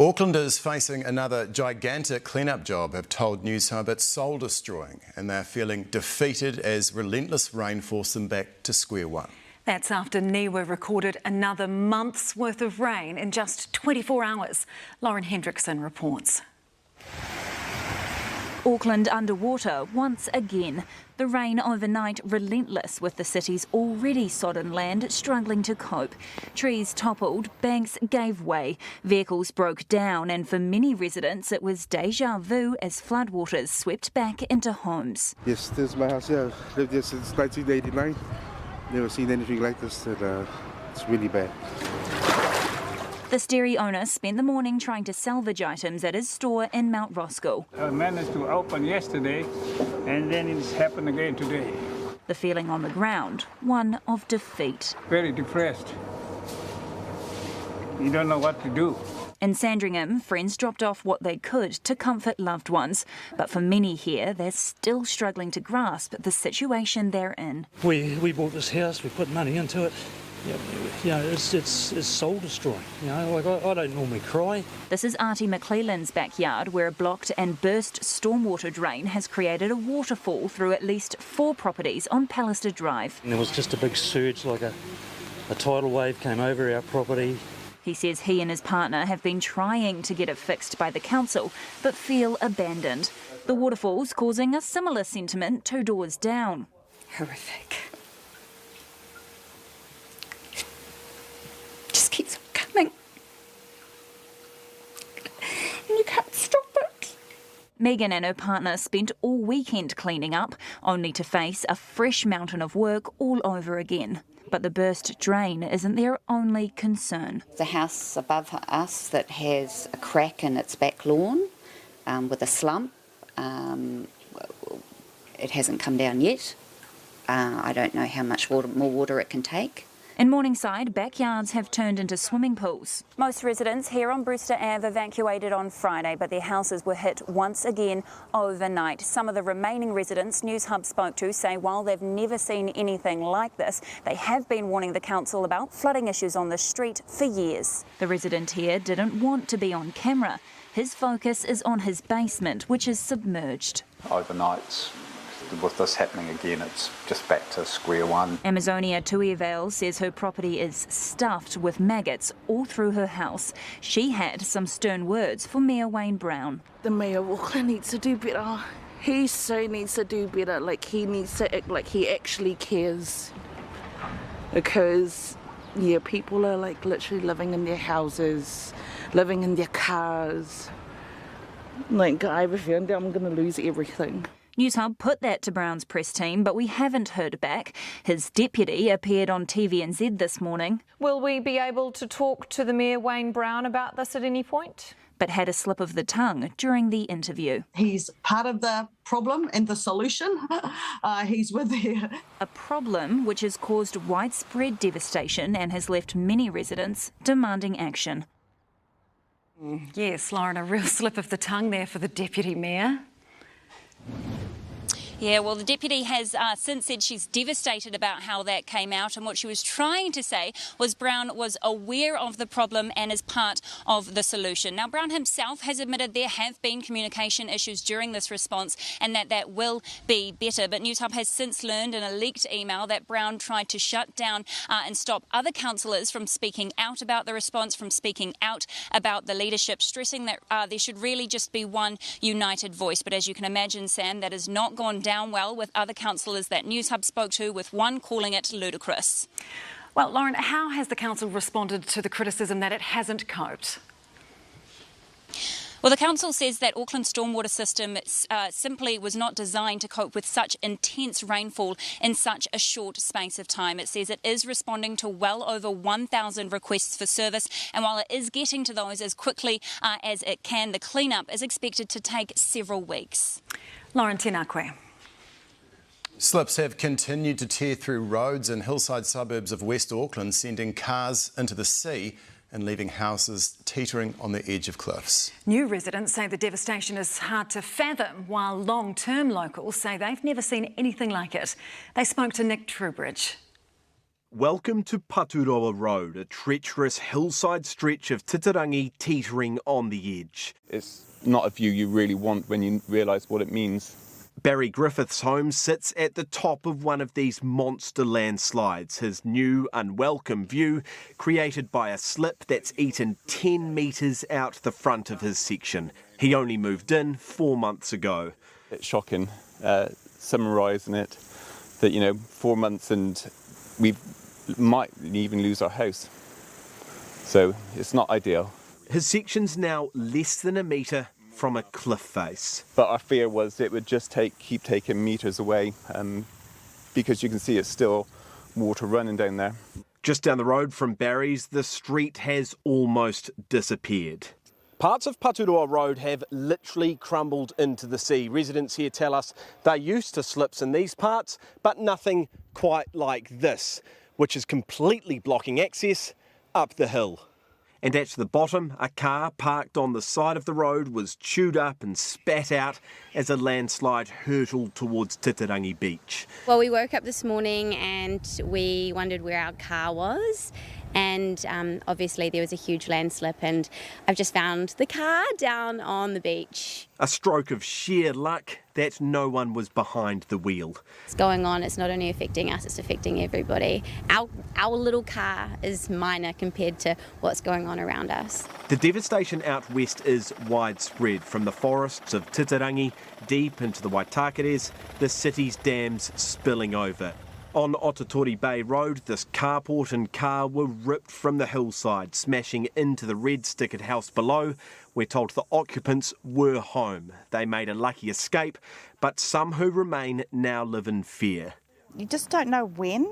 Auckland is facing another gigantic clean-up job, have told Newshub it's soul-destroying, and they're feeling defeated as relentless rain forced them back to square one. That's after Niue recorded another month's worth of rain in just 24 hours. Lauren Hendrickson reports. Auckland underwater once again. The rain overnight relentless, with the city's already sodden land struggling to cope. Trees toppled, banks gave way, vehicles broke down, and for many residents it was deja vu as floodwaters swept back into homes. Yes, this is my house here. I've lived here since 1989. Never seen anything like this, and it's really bad. The dairy owner spent the morning trying to salvage items at his store in Mount Roskill. I managed to open yesterday, and then it's happened again today. The feeling on the ground, one of defeat. Very depressed. You don't know what to do. In Sandringham, friends dropped off what they could to comfort loved ones. But for many here, they're still struggling to grasp the situation they're in. We bought this house, we put money into it. It's soul destroying. I don't normally cry. This is Artie McClelland's backyard, where a blocked and burst stormwater drain has created a waterfall through at least 4 properties on Pallister Drive. And there was just a big surge, like a tidal wave came over our property. He says he and his partner have been trying to get it fixed by the council, but feel abandoned. The waterfall's causing a similar sentiment 2 doors down. Horrific. Just keeps on coming. And you can't stop it. Megan and her partner spent all weekend cleaning up, only to face a fresh mountain of work all over again. But the burst drain isn't their only concern. The house above us that has a crack in its back lawn with a slump, it hasn't come down yet. I don't know how much more water it can take. In Morningside, backyards have turned into swimming pools. Most residents here on Brewster Ave evacuated on Friday, but their houses were hit once again overnight. Some of the remaining residents Newshub spoke to say while they've never seen anything like this, they have been warning the council about flooding issues on the street for years. The resident here didn't want to be on camera. His focus is on his basement, which is submerged. Overnights, with this happening again, it's just back to square one. Amazonia Tuiavale says her property is stuffed with maggots all through her house. She had some stern words for Mayor Wayne Brown. The Mayor of Auckland needs to do better. He so needs to do better. He needs to act like he actually cares. Because, people are literally living in their houses, living in their cars. I have a feeling that I'm going to lose everything. Newshub put that to Brown's press team, but we haven't heard back. His deputy appeared on TVNZ this morning. Will we be able to talk to the Mayor Wayne Brown about this at any point? But had a slip of the tongue during the interview. He's part of the problem and the solution. He's with there. A problem which has caused widespread devastation and has left many residents demanding action. Yes, Lauren, a real slip of the tongue there for the Deputy Mayor. Yeah, well, the deputy has since said she's devastated about how that came out, and what she was trying to say was Brown was aware of the problem and is part of the solution. Now, Brown himself has admitted there have been communication issues during this response and that will be better, but Newshub has since learned in a leaked email that Brown tried to shut down and stop other councillors from speaking out about the response, from speaking out about the leadership, stressing that there should really just be one united voice. But as you can imagine, Sam, that has not gone down well with other councillors that Newshub spoke to, with one calling it ludicrous. Well, Lauren, how has the council responded to the criticism that it hasn't coped? Well, the council says that Auckland's stormwater system simply was not designed to cope with such intense rainfall in such a short space of time. It says it is responding to well over 1,000 requests for service, and while it is getting to those as quickly as it can, the clean-up is expected to take several weeks. Lauren, tēnā koe. Slips have continued to tear through roads in hillside suburbs of West Auckland, sending cars into the sea and leaving houses teetering on the edge of cliffs. New residents say the devastation is hard to fathom, while long-term locals say they've never seen anything like it. They spoke to Nick Trubridge. Welcome to Paturoa Road, a treacherous hillside stretch of Titirangi teetering on the edge. It's not a view you really want when you realise what it means. Barry Griffith's home sits at the top of one of these monster landslides, his new unwelcome view created by a slip that's eaten 10 metres out the front of his section. He only moved in 4 months ago. It's shocking, summarising it, that 4 months and we might even lose our house. So it's not ideal. His section's now less than a metre from a cliff face. But our fear was it would just keep taking metres away because you can see it's still water running down there. Just down the road from Barry's, the street has almost disappeared. Parts of Paturoa Road have literally crumbled into the sea. Residents here tell us they're used to slips in these parts, but nothing quite like this, which is completely blocking access up the hill. And at the bottom, a car parked on the side of the road was chewed up and spat out as a landslide hurtled towards Titirangi Beach. Well, we woke up this morning and we wondered where our car was, and obviously there was a huge landslip, and I've just found the car down on the beach. A stroke of sheer luck that no one was behind the wheel. It's going on, it's not only affecting us, it's affecting everybody. Our little car is minor compared to what's going on around us. The devastation out west is widespread, from the forests of Titirangi deep into the Waitakares, the city's dams spilling over. On Otatori Bay Road, this carport and car were ripped from the hillside, smashing into the red stickered house below. We're told the occupants were home. They made a lucky escape, but some who remain now live in fear. You just don't know when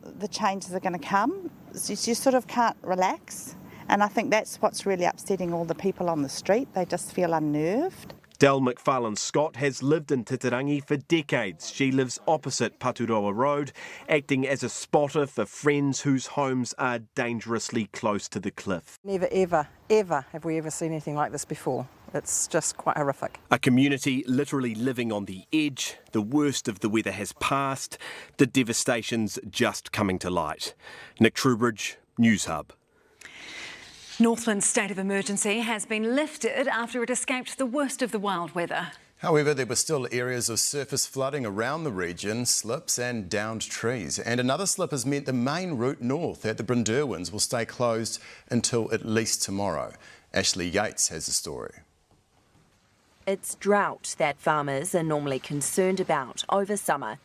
the changes are going to come. You sort of can't relax. And I think that's what's really upsetting all the people on the street. They just feel unnerved. Del McFarlane-Scott has lived in Titirangi for decades. She lives opposite Paturoa Road, acting as a spotter for friends whose homes are dangerously close to the cliff. Never, ever, ever have we ever seen anything like this before. It's just quite horrific. A community literally living on the edge. The worst of the weather has passed. The devastation's just coming to light. Nick Trubridge, Newshub. Northland's state of emergency has been lifted after it escaped the worst of the wild weather. However, there were still areas of surface flooding around the region, slips and downed trees. And another slip has meant the main route north at the Brynderwyns will stay closed until at least tomorrow. Ashley Yates has the story. It's drought that farmers are normally concerned about over summer.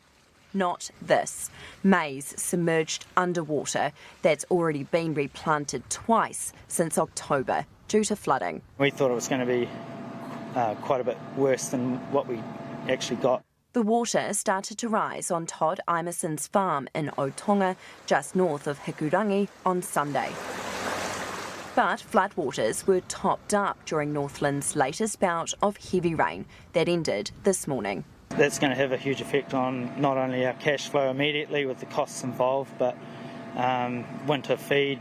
Not this. Maize submerged underwater that's already been replanted twice since October due to flooding. We thought it was going to be quite a bit worse than what we actually got. The water started to rise on Todd Imerson's farm in Otonga, just north of Hikurangi, on Sunday. But floodwaters were topped up during Northland's latest bout of heavy rain that ended this morning. That's going to have a huge effect on not only our cash flow immediately with the costs involved, but winter feed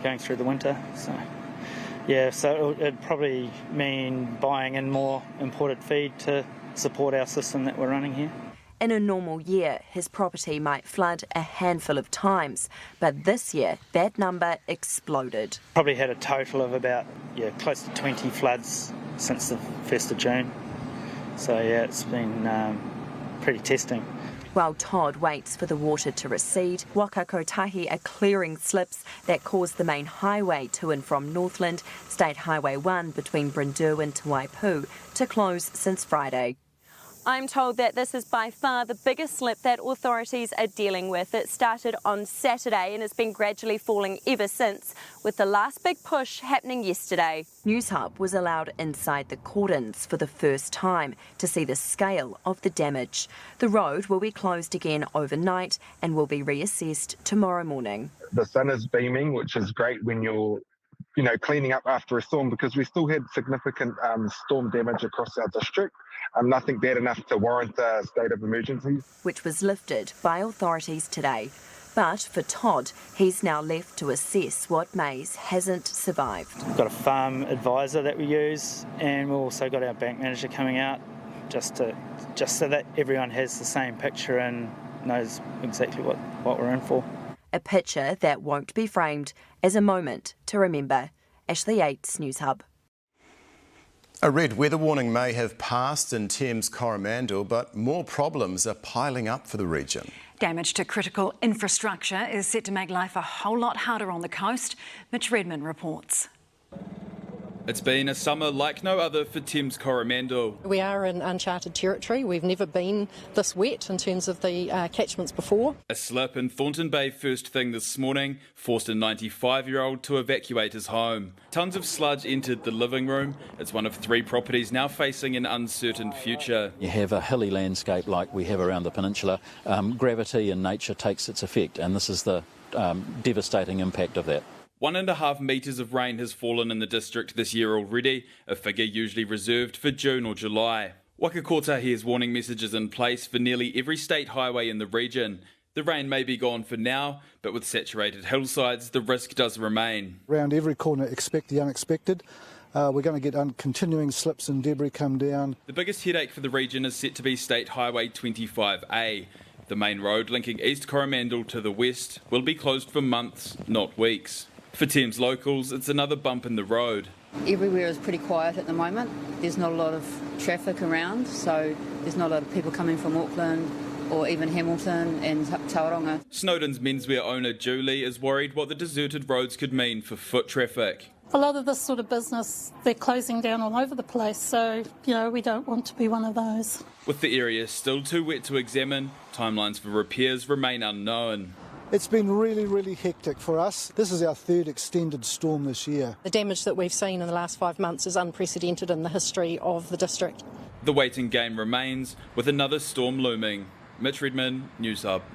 going through the winter. So it'd probably mean buying in more imported feed to support our system that we're running here. In a normal year, his property might flood a handful of times, but this year that number exploded. Probably had a total of about close to 20 floods since the 1st of June. So it's been pretty testing. While Todd waits for the water to recede, Waka Kotahi are clearing slips that caused the main highway to and from Northland, State Highway 1 between Brynderwyn to Waipu, to close since Friday. I'm told that this is by far the biggest slip that authorities are dealing with. It started on Saturday and has been gradually falling ever since, with the last big push happening yesterday. Newshub was allowed inside the cordons for the first time to see the scale of the damage. The road will be closed again overnight and will be reassessed tomorrow morning. The sun is beaming, which is great when you're cleaning up after a storm, because we still had significant storm damage across our district. Nothing bad enough to warrant a state of emergency. Which was lifted by authorities today. But for Todd, he's now left to assess what maize hasn't survived. We've got a farm advisor that we use, and we've also got our bank manager coming out just so that everyone has the same picture and knows exactly what we're in for. a picture that won't be framed as a moment to remember. Ashley Yates, News Hub. A red weather warning may have passed in Thames Coromandel, but more problems are piling up for the region. Damage to critical infrastructure is set to make life a whole lot harder on the coast. Mitch Redmond reports. It's been a summer like no other for Thames Coromandel. We are in uncharted territory. We've never been this wet in terms of the catchments before. A slip in Thornton Bay first thing this morning forced a 95-year-old to evacuate his home. Tons of sludge entered the living room. It's one of 3 properties now facing an uncertain future. You have a hilly landscape like we have around the peninsula. Gravity in nature takes its effect, and this is the devastating impact of that. 1.5 metres of rain has fallen in the district this year already, a figure usually reserved for June or July. Waka Kotahi has warning messages in place for nearly every state highway in the region. The rain may be gone for now, but with saturated hillsides, the risk does remain. Around every corner, expect the unexpected. We're going to get continuing slips and debris come down. The biggest headache for the region is set to be State Highway 25A. The main road linking East Coromandel to the west will be closed for months, not weeks. For Thames locals, it's another bump in the road. Everywhere is pretty quiet at the moment. There's not a lot of traffic around, so there's not a lot of people coming from Auckland or even Hamilton and Tauranga. Snowden's menswear owner Julie is worried what the deserted roads could mean for foot traffic. A lot of this sort of business, they're closing down all over the place, so, we don't want to be one of those. With the area still too wet to examine, timelines for repairs remain unknown. It's been really, really hectic for us. This is our 3rd extended storm this year. The damage that we've seen in the last 5 months is unprecedented in the history of the district. The waiting game remains, with another storm looming. Mitch Redmond, News Hub.